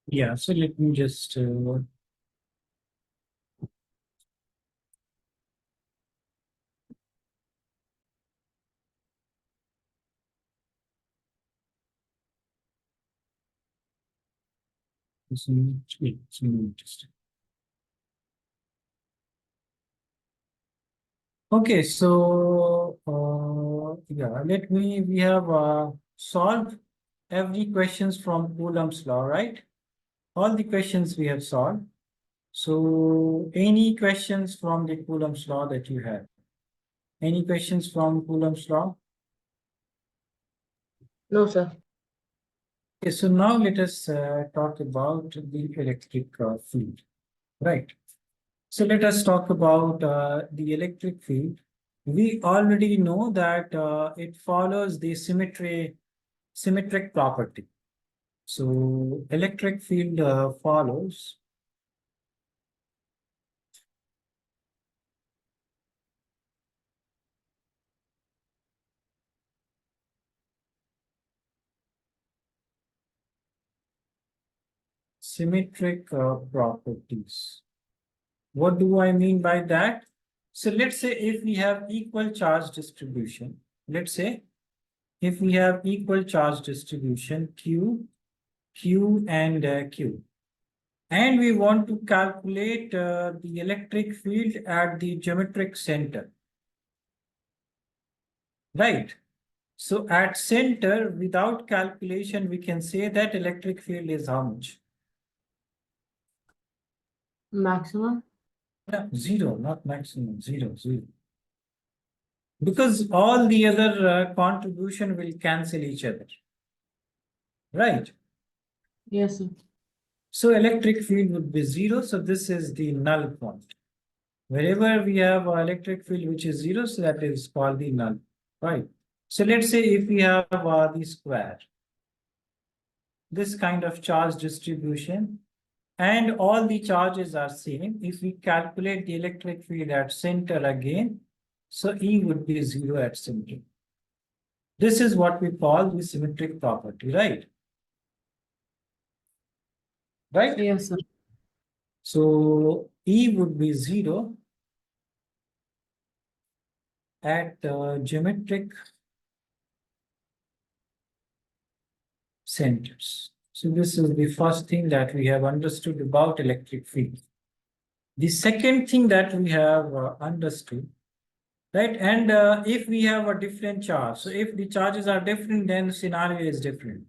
Yeah, so let me just it's interesting. Okay, so yeah, we have solved every questions from Coulomb's law, right? All the questions we have solved. So any questions from the Coulomb's law that you have? Any questions from Coulomb's law? No, sir. Okay, so now let us talk about the electric field, right? So let us talk about the electric field. We already know that it follows the symmetric property. So electric field follows symmetric properties. What do I mean by that? So let's say if we have equal charge distribution, let's say if we have equal charge distribution Q, and Q, and we want to calculate the electric field at the geometric center, right? So at center, without calculation, we can say that electric field is how much? Maximum? Yeah, zero, not maximum, zero. Because all the other contribution will cancel each other, right? Yes, sir. So electric field would be zero. So this is the null point. Wherever we have electric field which is zero, so that is called the null, right? So let's say if we have the square, this kind of charge distribution, and all the charges are same. If we calculate the electric field at center again, so E would be zero at center. This is what we call the symmetric property, right? Right? Yes, sir. So E would be zero at geometric centers. So this is the first thing that we have understood about electric field. The second thing that we have understood, right? And if we have a different charge, so if the charges are different, then the scenario is different.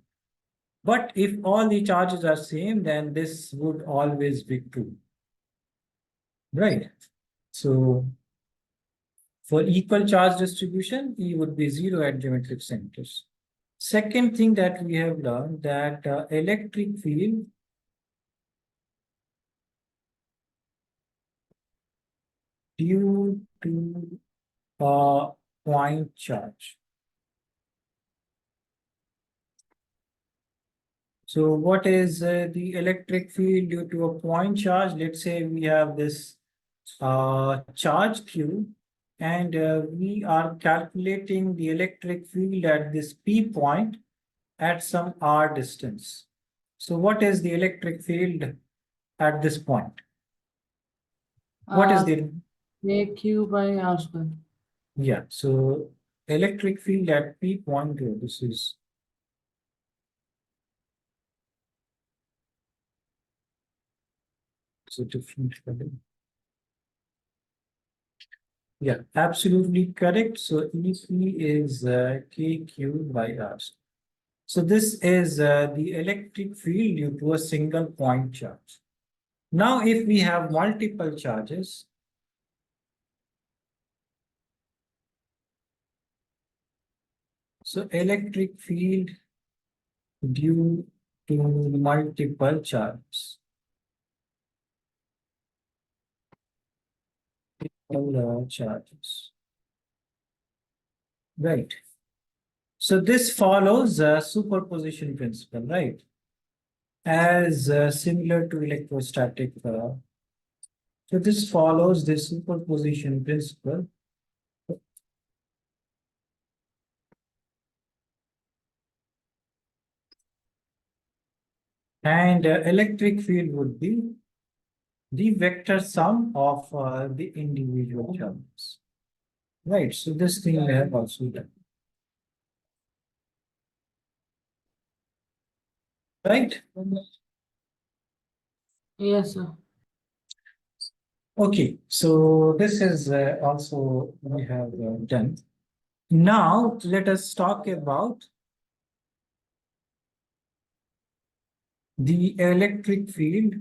But if all the charges are same, then this would always be true, right? So for equal charge distribution, E would be zero at geometric centers. Second thing that we have learned that electric field due to a point charge. So what is the electric field due to a point charge? Let's say we have this charge Q, and we are calculating the electric field at this P point at some R distance. So what is the electric field at this point? What is the AQ by R square. Yeah, so electric field at P point, this is a different color. Yeah, absolutely correct. So EC is KQ by R. So this is the electric field due to a single point charge. Now, if we have multiple charges, so electric field due to multiple charges. All charges. Right. So this follows superposition principle, right? As similar to electrostatic. So this follows the superposition principle. And electric field would be the vector sum of the individual terms. Right, so this thing we have also done. Right? Yes, sir. Okay, so this is also we have done. Now let us talk about the electric field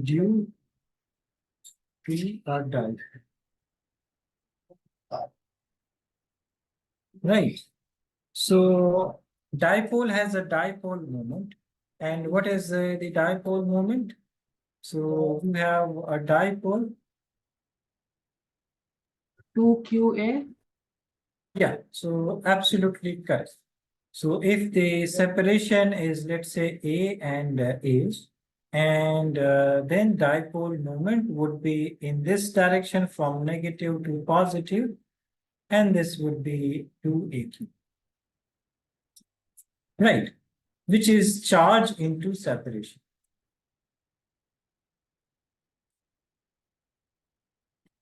due to a dipole. Right. So dipole has a dipole moment. And what is the dipole moment? So we have a dipole. 2QA. Yeah, so absolutely correct. So if the separation is, let's say, A and A, and then dipole moment would be in this direction from negative to positive, and this would be 2AQ. Right, which is charge into separation.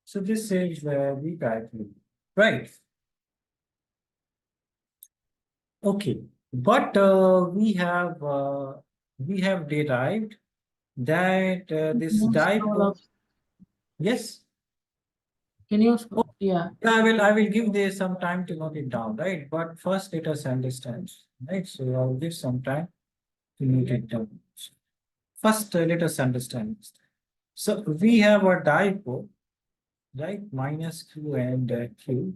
So this is the dipole. Right. Okay, but we have derived that this Can you scroll dipole. up? Yes. Can you scroll? Yeah. Yeah, I will give there some time to note it down, right? But first let us understand, right? So I'll give some time to note it down. First, let us understand this. So we have a dipole, right? Minus Q and Q.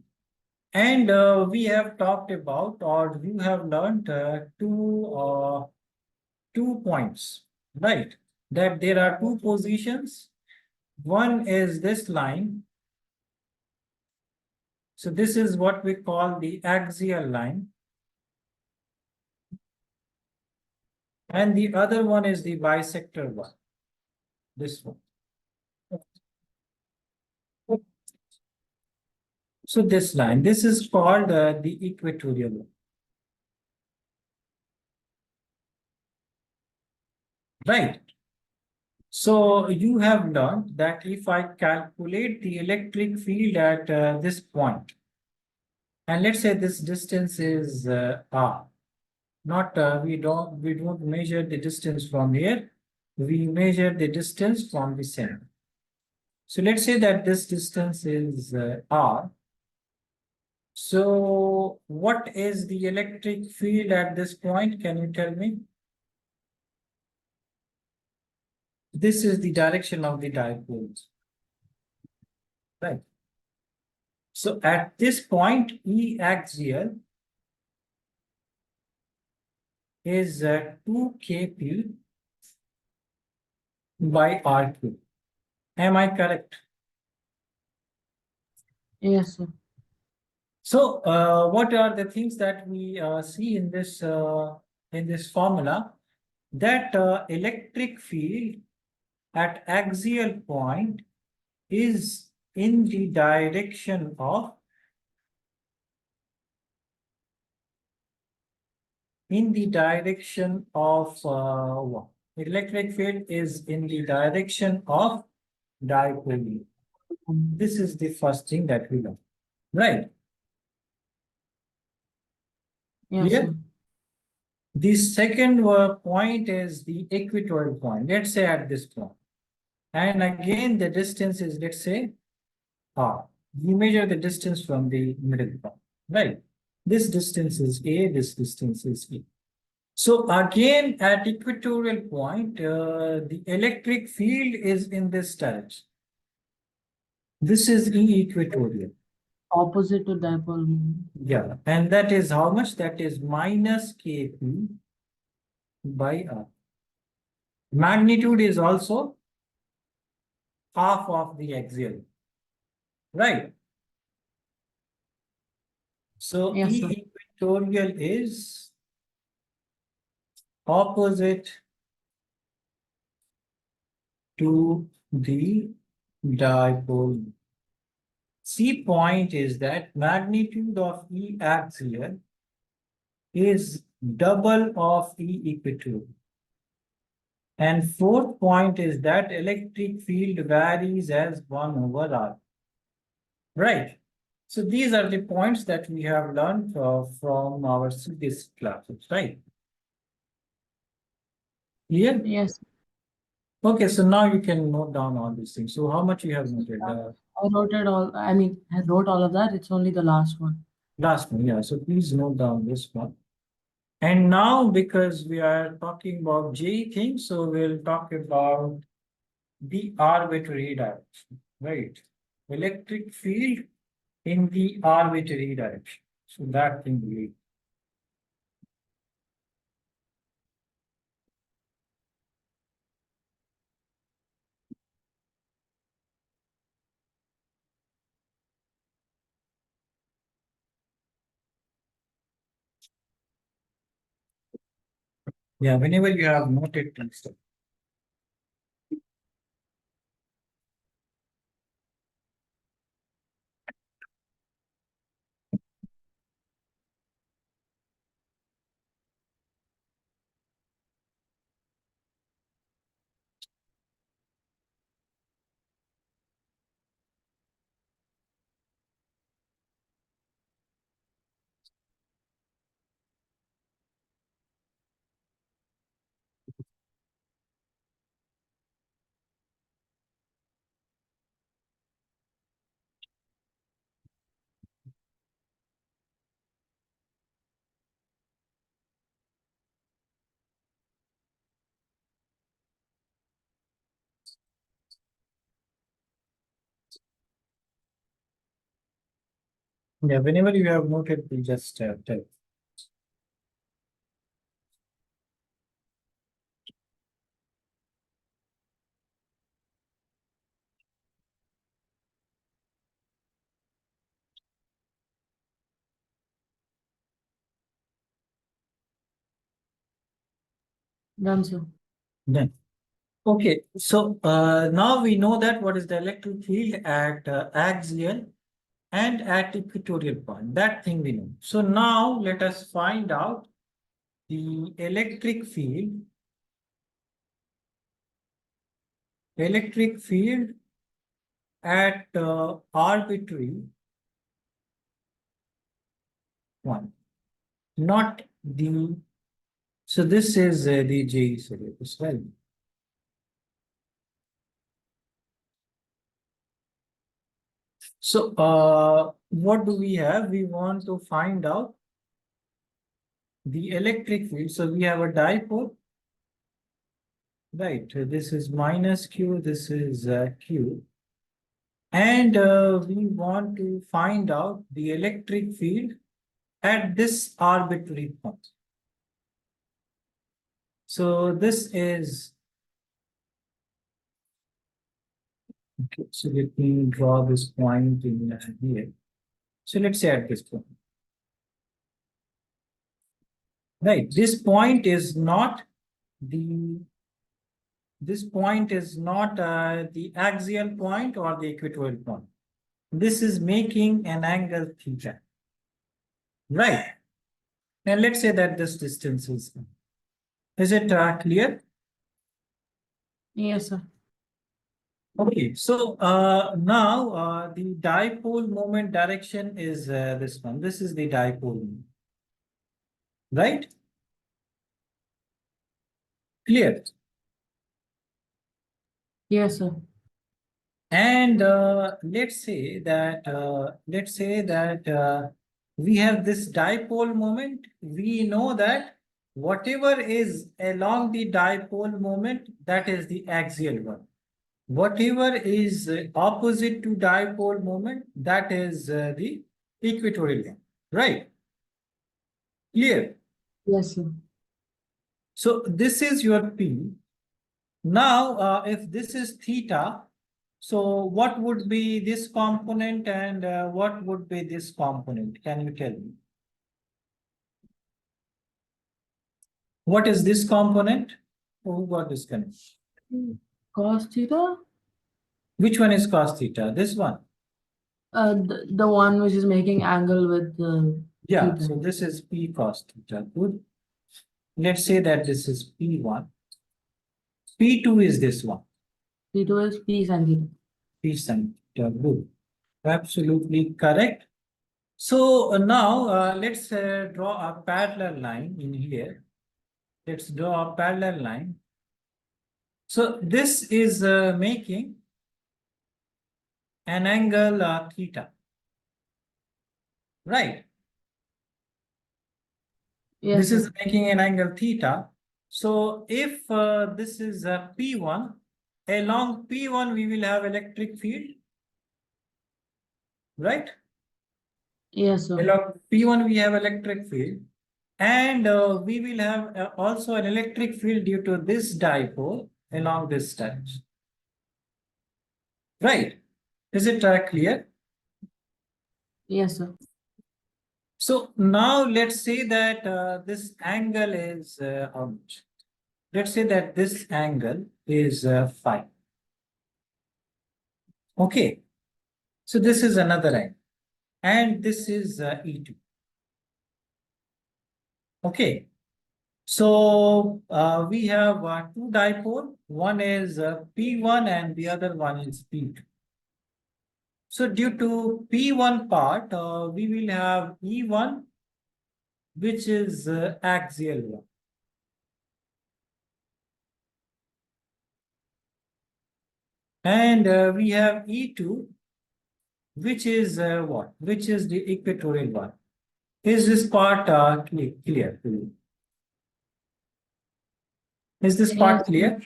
And we have talked about, or you have learned two points, right? That there are two positions. One is this line. So this is what we call the axial line. And the other one is the bisector one, this one. So this line, this is called the equatorial line. Right. So you have learned that if I calculate the electric field at this point, and let's say this distance is r, not we don't measure the distance from here, we measure the distance from the center. So let's say that this distance is r. So what is the electric field at this point? Can you tell me? This is the direction of the dipoles, right? So at this point, E axial is 2kp by r3. Am I correct? Yes, sir. So what are the things that we see in this formula? That electric field at axial point is in the direction of what? Electric field is in the direction of dipole. This is the first thing that we learn, right? Yes, Clear? sir. The second point is the equatorial point. Let's say at this point. And again, the distance is, let's say, r. We measure the distance from the middle point, right? This distance is a, this distance is e. So again, at equatorial point, the electric field is in this direction. This is E equatorial. Opposite to dipole moment. Yeah, and that is how much? That is minus Kp by R. Magnitude is also half of the axial, right? So Yes, sir. E equatorial is opposite to the dipole. C point is that magnitude of E axial is double of E equal to. And fourth point is that electric field varies as 1 over R. Right. So these are the points that we have learned from our previous classes, right? Clear? Yes. Okay, so now you can note down all these things. So how much you have noted? I wrote it all. I mean, I wrote all of that. It's only the last one. Last one, yeah. So please note down this one. And now, because we are talking about JEE things, so we'll talk about the arbitrary direction, right? Electric field in the arbitrary direction. So that thing we. Yeah, whenever you have noted things. Yeah, whenever you have noted, we just tell. Done, sir. Then. Okay, so now we know that what is the electric field at axial and at equatorial point. That thing we know. So now let us find out the electric field at arbitrary one, not the. So this is the JEE syllabus, right? So what do we have? We want to find out the electric field. So we have a dipole, right? This is minus Q, this is Q. And we want to find out the electric field at this arbitrary point. So this is, okay, so let me draw this point in here. So let's say at this point. Right, this point is not the the axial point or the equatorial point. This is making an angle theta. Right. And let's say that this distance is. Is it clear? Yes, sir. Okay, so now the dipole moment direction is this one. This is the dipole moment. Right? Clear? Yes, sir. And let's say that we have this dipole moment. We know that whatever is along the dipole moment, that is the axial one. Whatever is opposite to dipole moment, that is the equatorial one. Right? Clear? Yes, sir. So this is your P. Now, if this is theta, so what would be this component and what would be this component? Can you tell me? What is this component? Who got disconnected? Cos theta? Which one is cos theta? This one. The one which is making angle with the Yeah, theta. so this is P cos theta. Good. Let's say that this is P1. P2 is this one. P2 is P sin theta. P sin theta. Good. Absolutely correct. So now let's draw a parallel line in here. Let's draw a parallel line. So this is making an angle theta, right? Yes, This is sir. making an angle theta. So if this is P1, along P1 we will have electric field, right? Yes, sir. Along P1 we have electric field, and we will have also an electric field due to this dipole along this stretch, right? Is it clear? Yes, sir. So now let's say that this angle is how much? Let's say that this angle is phi. Okay. So this is another angle. And this is E2. Okay. So we have two dipole. One is P1 and the other one is P2. So due to P1 part, we will have E1, which is axial one. And we have E2, which is what? Which is the equatorial one. Is this part clear to you? Is this part Yes, clear?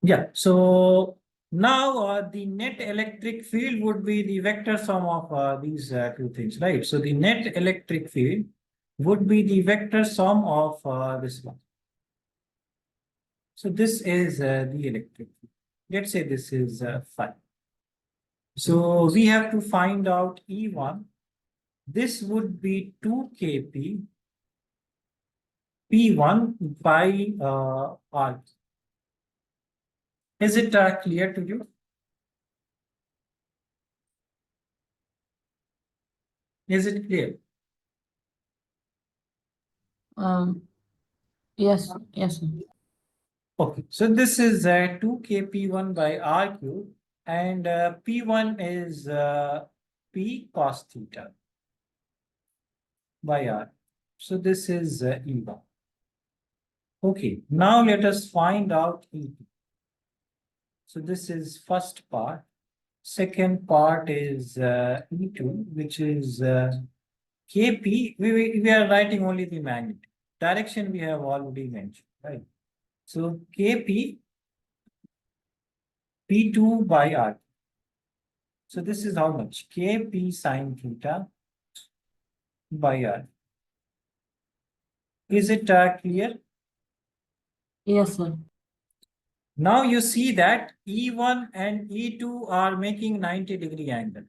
Yeah. So now the net electric field would be the vector sum of these two things, right? So the net electric field would be the vector sum of this one. So this is the electric field. Let's say this is phi. So we have to find out E1. This would be 2 kp P1 by R. Is it clear to you? Is it clear? yes, yes, sir. Okay, so this is 2 kp1 by r cube, and p1 is p cos theta by r. So this is E1. Okay, now let us find out E2. So this is first part. Second part is E2, which is kp. We are writing only the magnitude. Direction we have already mentioned, right? So kp p2 by r. So this is how much? Kp sine theta by r. Is it clear? Yes, sir. Now you see that E1 and E2 are making 90-degree angle.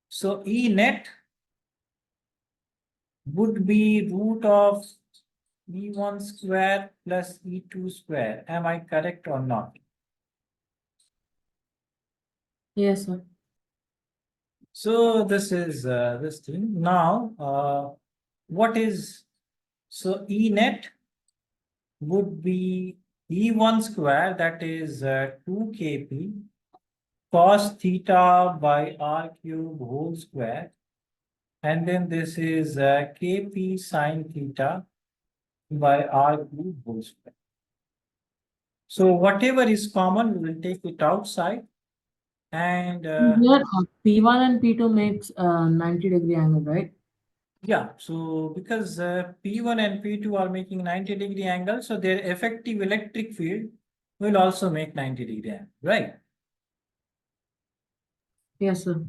So E net would be root of E1 square plus E2 square. Am I correct or not? Yes, sir. So this is this thing. Now, what is, so E net would be E1 square, that is 2 kp cos theta by r cube whole square, and then this is kp sine theta by r cube whole square. So whatever is common, we will take it outside, and Here, P1 and P2 makes 90-degree angle, right? yeah, so because P1 and P2 are making 90-degree angle, so their effective electric field will also make 90-degree angle, right? Yes, sir.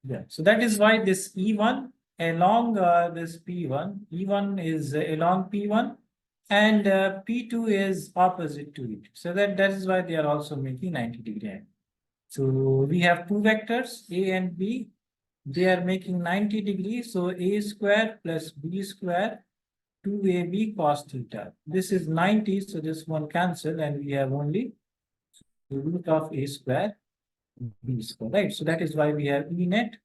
Yeah, so that is why this E1 along this P1, E1 is along P1, and P2 is opposite to it. So that is why they are also making 90-degree angle. So we have two vectors, A and B. They are making 90 degrees. So A square plus B square 2AB cos theta. This is 90, so this one cancel, and we have only root of A square B square, right? So that is why we have E net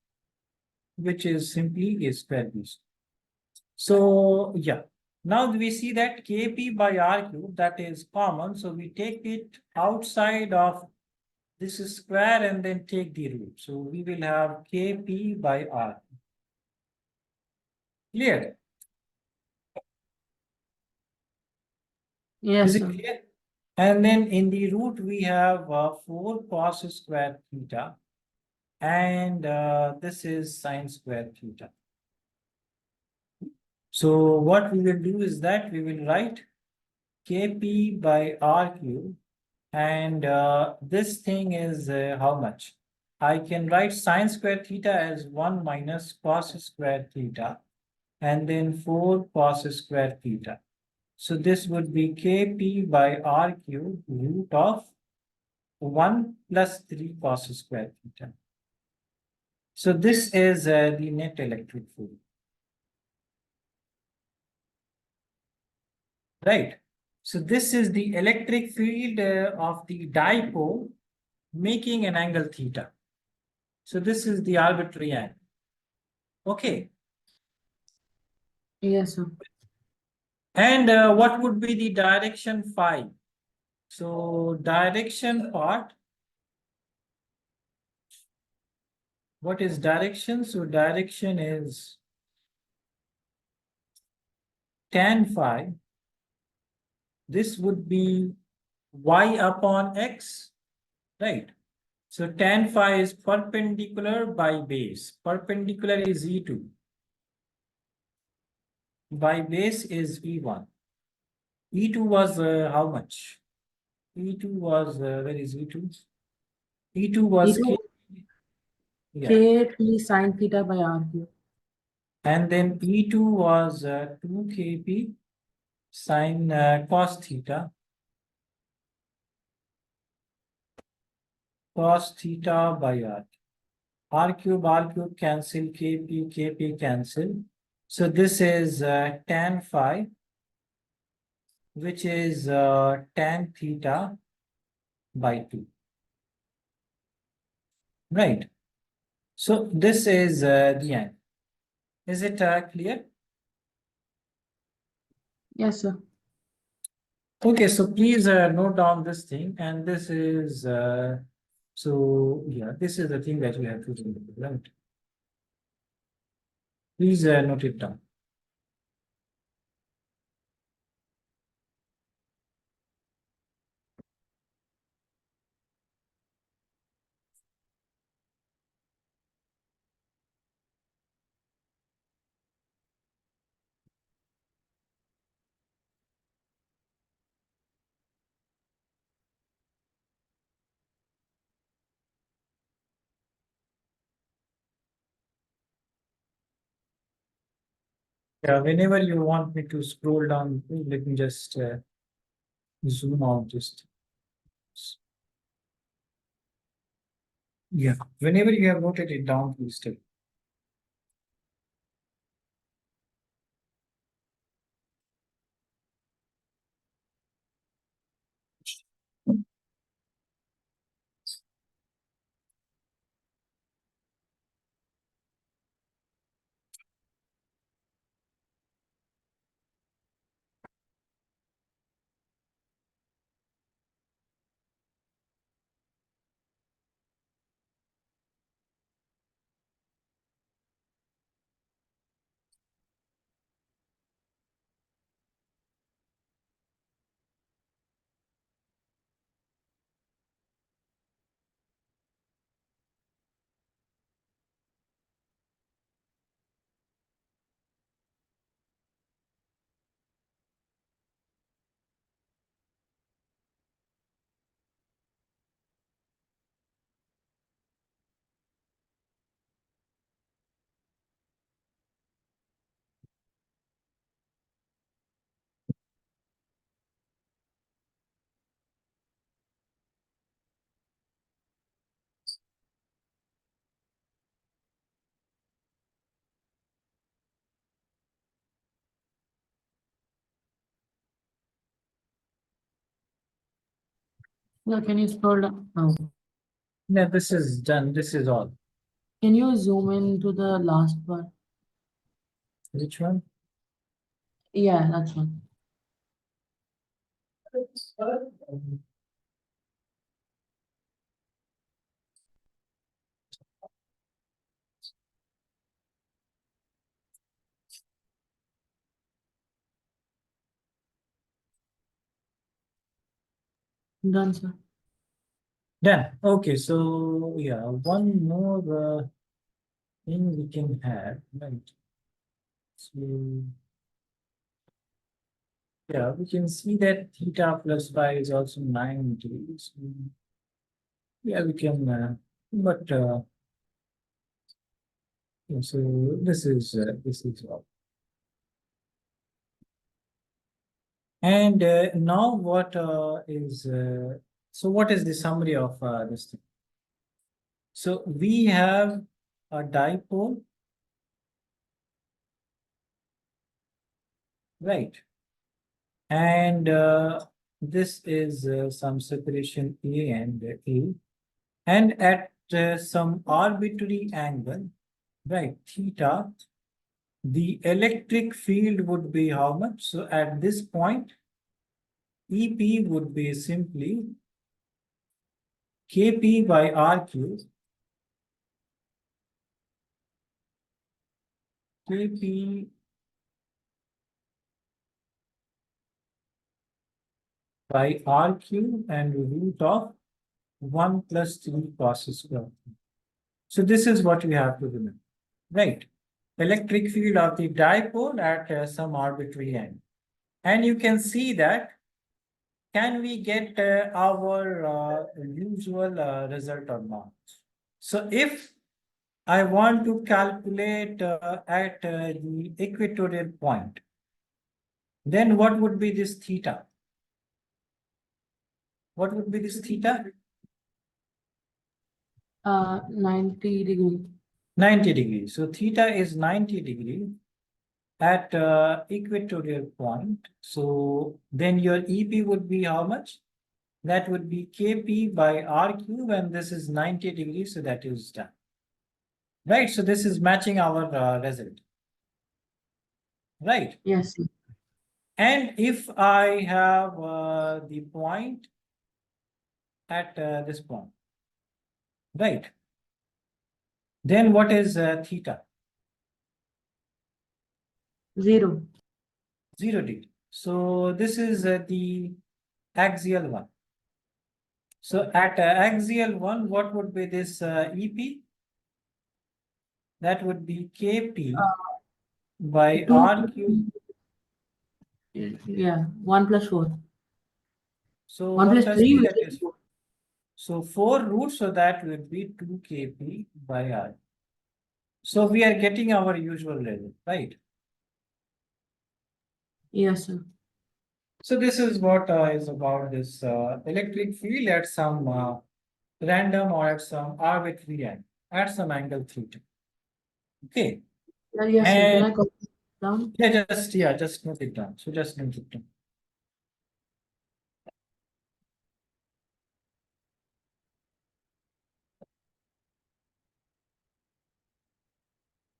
which is simply a square b square. So yeah, now we see that Kp by R cube, that is common. So we take it outside of this square and then take the root. So we will have Kp by R. Clear? Yes, Is it sir. clear? And then in the root, we have 4 cos square theta. And this is sine square theta. So what we will do is that we will write Kp by R cube. And this thing is how much? I can write sine square theta as 1 minus cos square theta. And then 4 cos square theta. So this would be Kp by R cube root of 1 plus 3 cos square theta. So this is the net electric field. Right. So this is the electric field of the dipole making an angle theta. So this is the arbitrary angle. Okay. Yes, sir. And what would be the direction phi? So direction part. What is direction? So direction is tan phi. This would be y upon x, right? So tan phi is perpendicular by base. Perpendicular is E2. By base is E1. E2 was how much? E2 was, where is E2? E2 was E2 K, yeah. Kp sine theta by R cube. And then E2 was 2 Kp sine cos theta. Cos theta by R. R cube cancel, Kp cancel. So this is tan phi, which is tan theta by 2. Right. So this is the angle. Is it clear? Yes, sir. Okay, so please note down this thing, and this is so yeah, this is the thing that you have to do, right? Please note it down. Yeah, whenever you want me to scroll down, let me just zoom out just. Yeah, whenever you have noted it down, please tell. Yeah, can you scroll down? Oh. Yeah, this is done. This is all. Can you zoom in to the last part? Which one? Yeah, that's one. Done, sir. Done. Okay, so yeah, one more thing we can have, right? So yeah, we can see that theta plus phi is also 90. So, yeah, we can, but yeah, so this is all. And now what is so what is the summary of this thing? So we have a dipole, right? And this is some separation A and A. And at some arbitrary angle, right, theta, the electric field would be how much? So at this point, EP would be simply Kp by R cube, Kp by R cube and root of 1 plus 3 cos square. So this is what we have to remember, right? Electric field of the dipole at some arbitrary angle. And you can see that, can we get our usual result or not? So if I want to calculate at the equatorial point, then what would be this theta? What would be this theta? 90 degree. 90 degrees. So theta is 90 degree at equatorial point. So then your EP would be how much? That would be Kp by R cube, and this is 90 degrees, so that is done. Right, so this is matching our result. Right. Yes, sir. And if I have the point at this point, right, then what is theta? 0. 0 degree. So this is the axial one. So at axial one, what would be this EP? That would be Kp by 2. R cube. Yeah, 1 plus 4. So 1 1 plus plus 3, 3, which that is is 4. so 4 roots, so that would be 2 Kp by R. So we are getting our usual result, right? Yes, sir. So this is what is about this electric field at some random or at some arbitrary angle, at some angle theta. Okay. Yes, sir. Can And I copy it down? yeah, just note it down. So just note it down.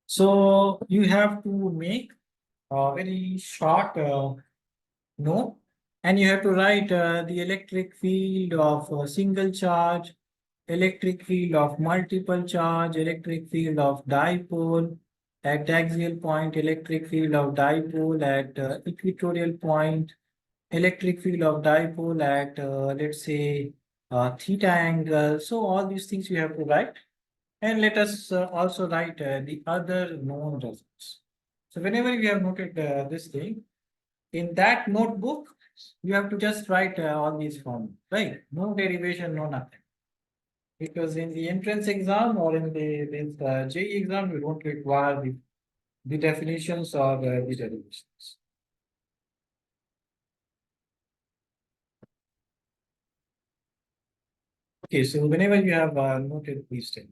So you have to make a very short note, and you have to write the electric field of a single charge, electric field of multiple charge, electric field of dipole at axial point, electric field of dipole at equatorial point, electric field of dipole at let's say theta angle. So all these things you have to write. And let us also write the other known results. So whenever you have noted this thing, in that notebook, you have to just write all these formulas, right? No derivation, no nothing. Because in the entrance exam or in the this, JEE exam, we don't require the definitions or the derivations. Okay, so whenever you have noted, please tell.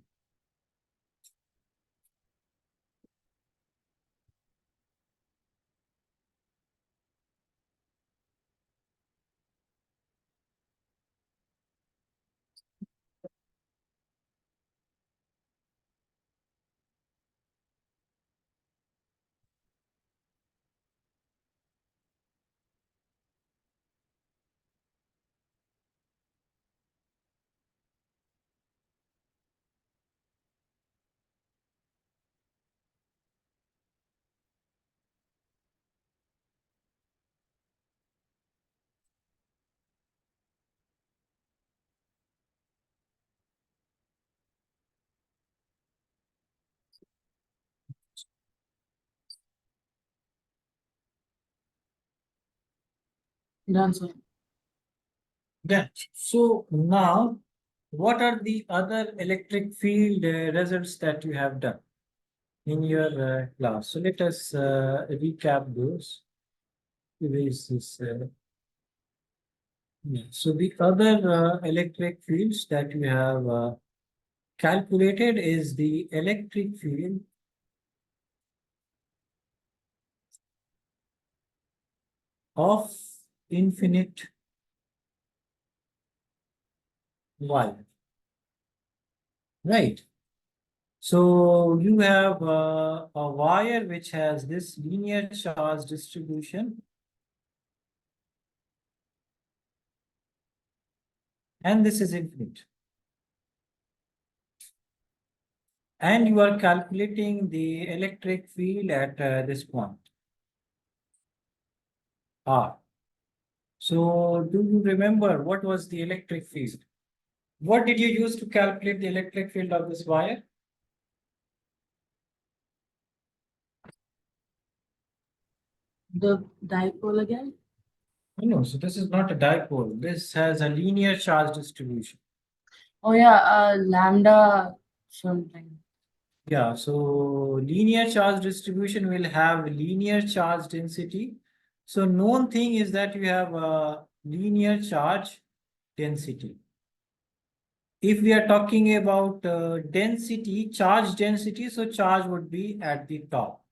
Done, sir. Done. So now, what are the other electric field results that you have done in your class? So let us recap those. Erase this. Yeah. So the other electric fields that you have calculated is the electric field of infinite wire, right? So you have a wire which has this linear charge distribution, and this is infinite. And you are calculating the electric field at this point, R. So do you remember what was the electric field? What did you use to calculate the electric field of this wire? The dipole again? No, so this is not a dipole. This has a linear charge distribution. Oh yeah, lambda something. Yeah, so linear charge distribution will have linear charge density. So known thing is that you have a linear charge density. If we are talking about density, charge density, so charge would be at the top.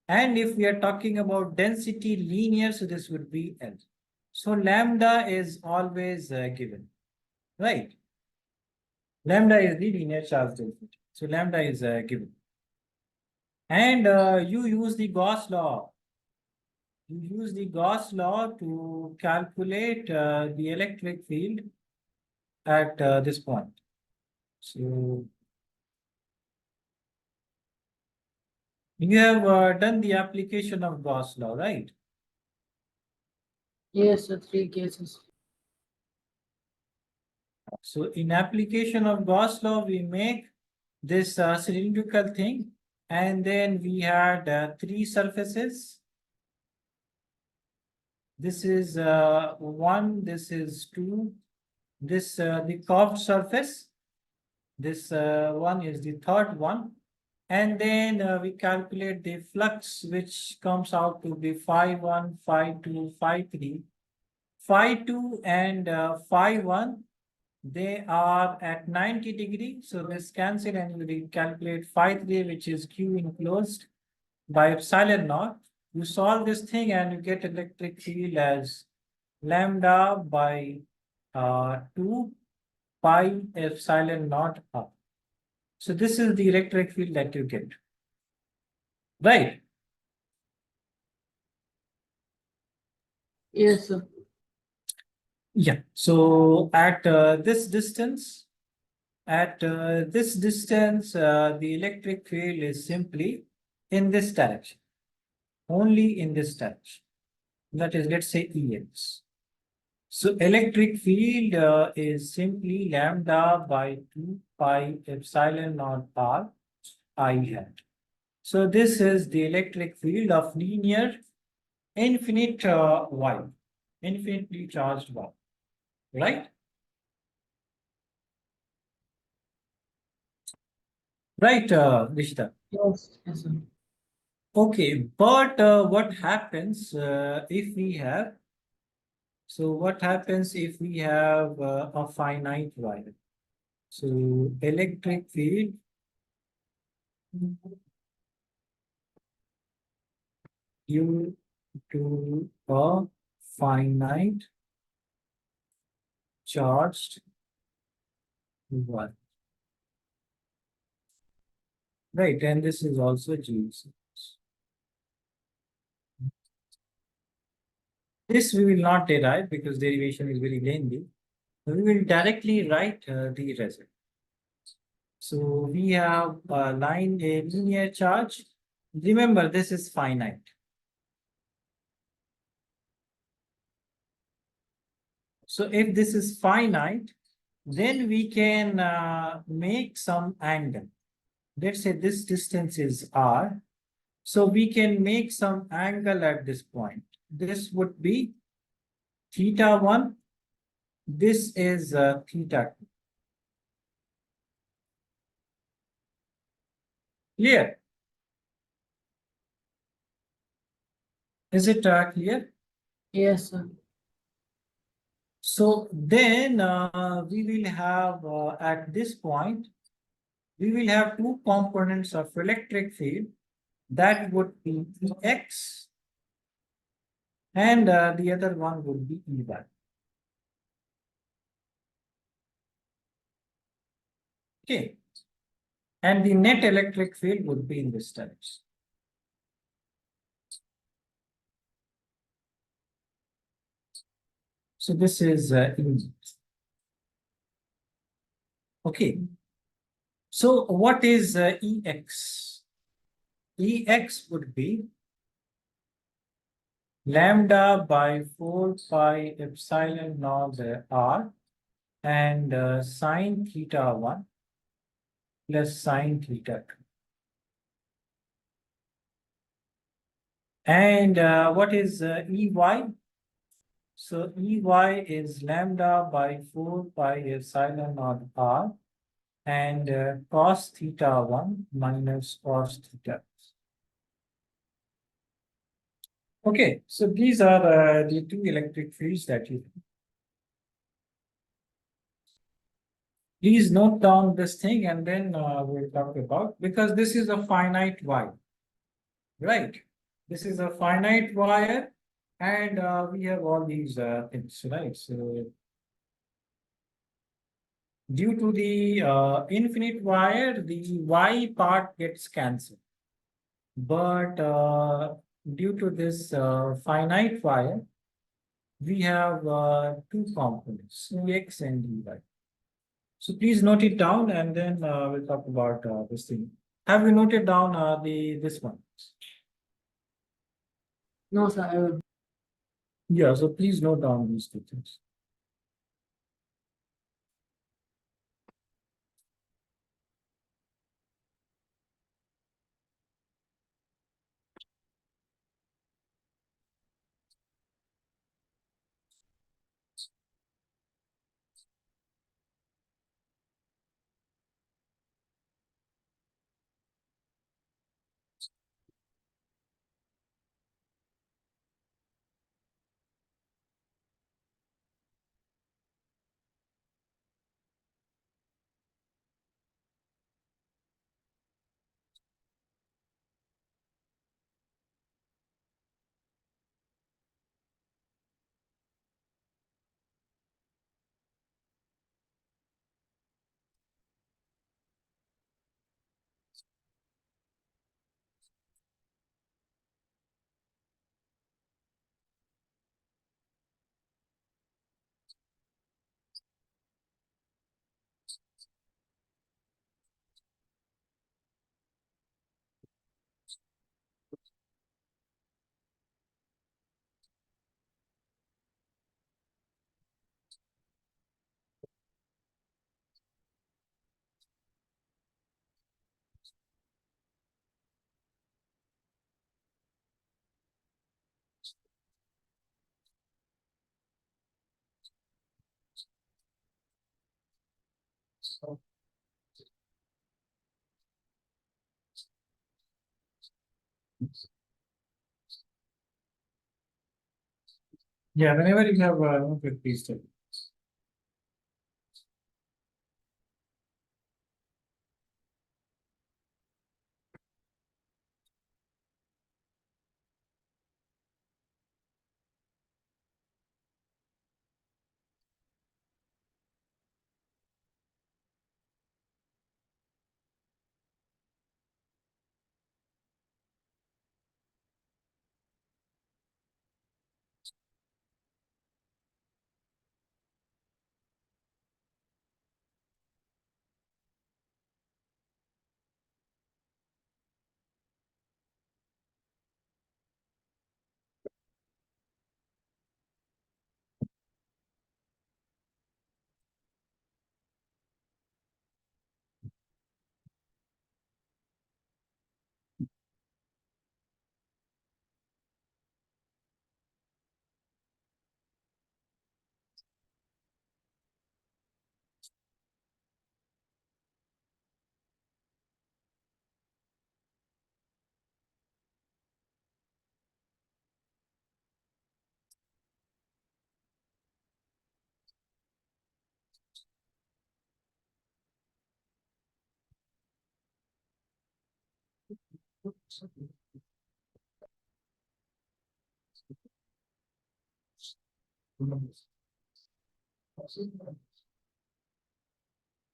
And if we are talking about density linear, so this would be L. So lambda is always given, right? Lambda is the linear charge density. So lambda is given. And you use the Gauss law. You use the Gauss law to calculate the electric field at this point. So you have done the application of Gauss law, right? Yes, sir, 3 cases. So in application of Gauss law, we make this cylindrical thing, and then we had three surfaces. This is one, this is two, this the curved surface. This one is the third one. And then we calculate the flux, which comes out to be phi 1, phi 2, phi 3. Phi 2 and phi 1, they are at 90 degrees. So this cancel and we calculate phi 3, which is Q enclosed by epsilon naught. You solve this thing and you get electric field as lambda by 2 pi epsilon naught r. So this is the electric field that you get, right? Yes, sir. Yeah. So at this distance, the electric field is simply in this direction, only in this direction. That is, let's say EX. So electric field is simply lambda by 2 pi epsilon naught r I hat. So this is the electric field of linear infinite wire, infinitely charged wire, right? Right, Rishita. Yes, yes, sir. Okay, but what happens if we have, so what happens if we have a finite wire? So electric field due to a finite charged wire. Right, and this is also JEE. This we will not derive because derivation is very lengthy. We will directly write the result. So we have a line, a linear charge. Remember, this is finite. So if this is finite, then we can make some angle. Let's say this distance is r. So we can make some angle at this point. This would be theta 1. This is theta 2. Clear? Is it clear? Yes, sir. So then we will have at this point, we will have two components of electric field. That would be Ex and the other one would be Ey. Okay. And the net electric field would be in this terms. So this is E. Okay. So what is Ex? Ex would be lambda by 4 pi epsilon naught r and sine theta 1 plus sine theta 2. And what is Ey? So Ey is lambda by 4 pi epsilon naught r and cos theta 1 minus cos theta. Okay, so these are the two electric fields that you. Please note down this thing and then we'll talk about, because this is a finite wire, right? This is a finite wire and we have all these things, right? So due to the infinite wire, the y part gets cancelled. But due to this finite wire, we have two components, X and Dy. So please note it down and then we'll talk about this thing. Have you noted down this one? No, sir, I will. Yeah, so please note down these two things. So, yeah, whenever you have please tell me.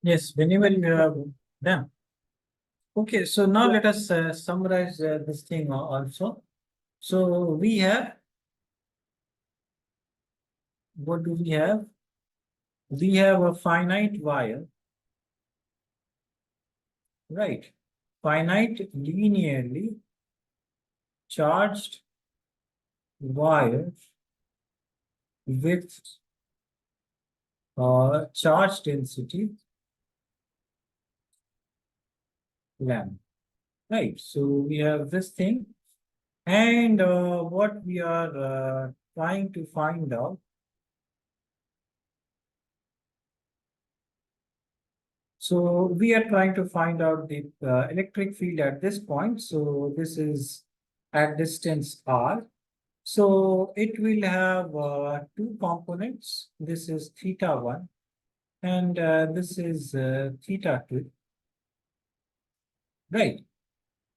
Yes, whenever you have done. Okay, so now let us summarize this thing also. So we have, what do we have? We have a finite wire, right? Finite linearly charged wire with charge density lambda, right? So we have this thing, and what we are trying to find out. So we are trying to find out the electric field at this point. So this is at distance r. So it will have two components. This is theta 1 and this is theta 2. Right.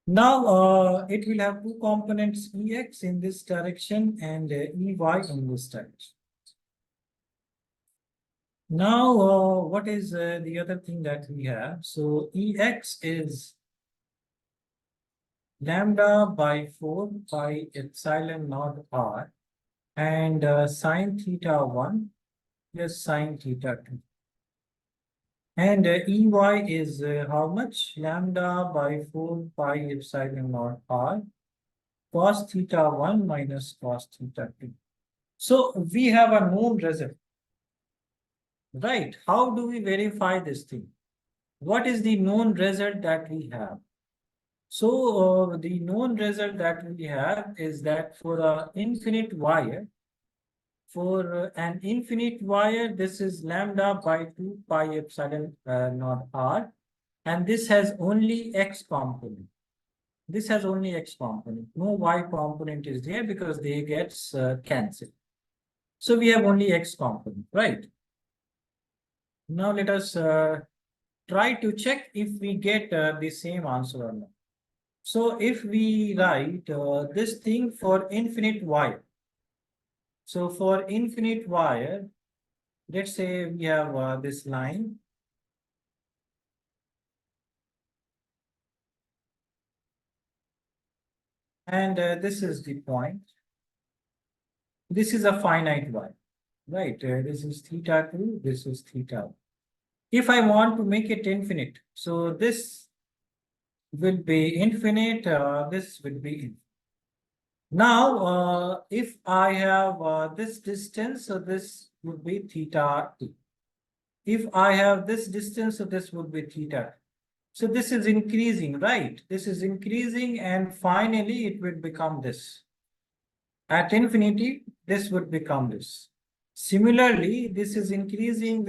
Now it will have two components, Ex in this direction and Ey in this direction. Now, what is the other thing that we have? So Ex is lambda by 4 pi epsilon naught r and sine theta 1 plus sine theta 2. And Ey is how much? Lambda by 4 pi epsilon naught r cos theta 1 minus cos theta 2. So we have a known result, right? How do we verify this thing? What is the known result that we have? So the known result that we have is that for an infinite wire, this is lambda by 2 pi epsilon naught r, and this has only x component. This has only x component. No y component is there because they get cancelled. So we have only x component, right? Now let us try to check if we get the same answer or not. So if we write this thing for infinite wire. So for infinite wire, let's say we have this line. And this is the point. This is a finite wire, right? This is theta 2, this is theta 1. If I want to make it infinite, so this will be infinite, this will be infinite. Now, if I have this distance, so this would be theta 2. If I have this distance, so this would be theta. So this is increasing, right? This is increasing and finally it will become this. At infinity, this would become this. Similarly, this is increasing,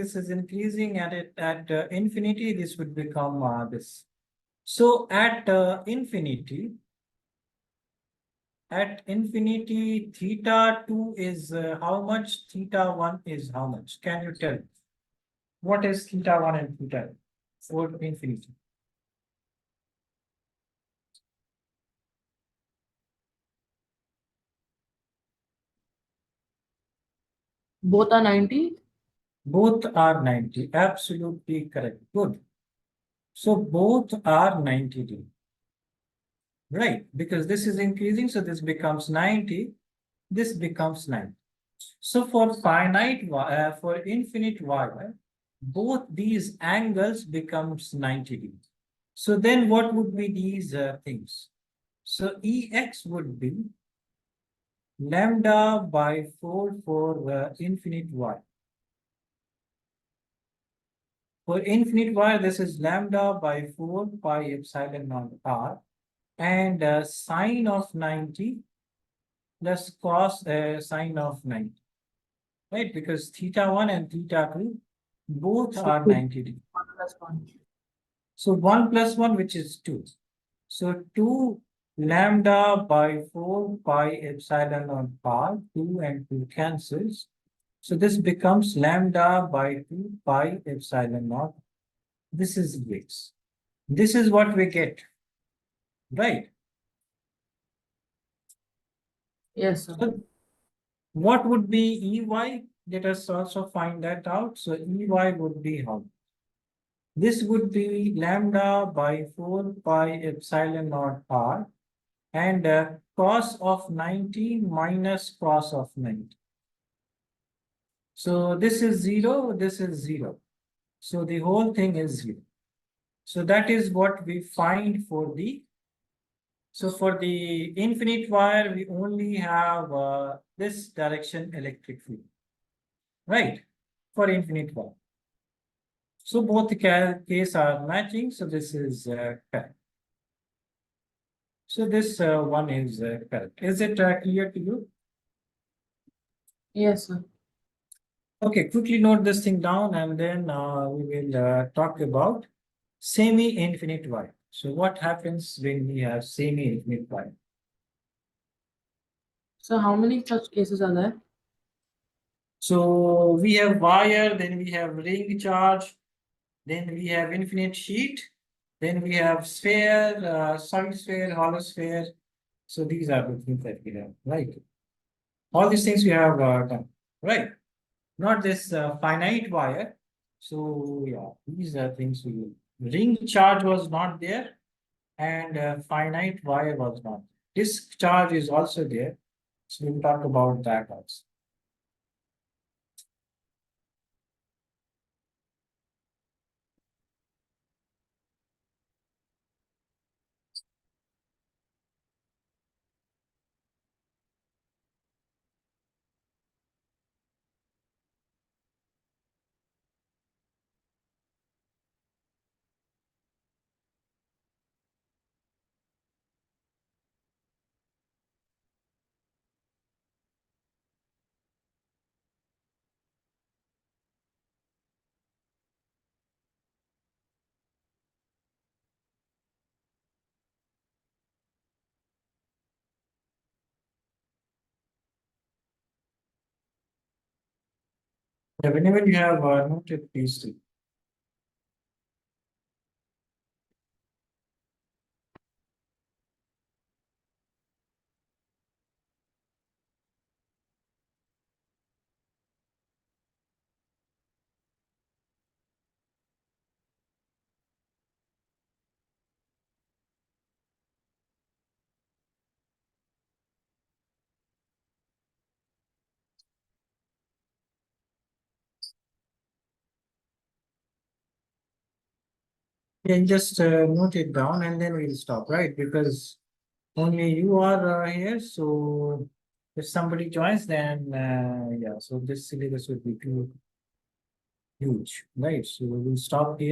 and at infinity, this would become this. So at infinity, theta 2 is how much? Theta 1 is how much? Can you tell? What is theta 1 and theta 2 for infinity? Both are 90. Both are 90. Absolutely correct. Good. So both are 90 degrees. Right, because this is increasing, so this becomes 90, this becomes 90. So for for infinite wire, both these angles becomes 90 degrees. So then what would be these things? So Ex would be lambda by 4 for infinite wire. For infinite wire, this is lambda by 4 pi epsilon naught r and sine of 90 plus cos sine of 90, right? Because theta 1 and theta 2 both are 90 degrees. 1 plus 1. So 1 plus 1, which is 2. So 2 lambda by 4 pi epsilon naught r, 2 and 2 cancels. So this becomes lambda by 2 pi epsilon naught. This is X. This is what we get, right? Yes, sir. So what would be EY? Let us also find that out. So EY would be how? This would be lambda by 4 pi epsilon naught r and cos of 90 minus cos of 90. So this is 0, this is 0. So the whole thing is 0. So that is what we find for the, so for the infinite wire, we only have this direction electric field, right? For infinite wire. So both the case are matching. So this is correct. So this one is correct. Is it clear to you? Yes, sir. Okay, quickly note this thing down and then we will talk about semi-infinite wire. So what happens when we have semi-infinite wire? So how many such cases are there? So we have wire, then we have ring charge, then we have infinite sheet, then we have sphere, solid sphere, hollow sphere. So these are the things that we have, right? All these things we have done, right? Not this finite wire. So yeah, these are things we ring charge was not there, and finite wire was not. Disk charge is also there. So we'll talk about that also. Yeah, whenever you have noted, please do. Yeah, just note it down and then we'll stop, right? Because only you are here. So if somebody joins, then yeah, so this syllabus would be too huge, right? So we'll stop here.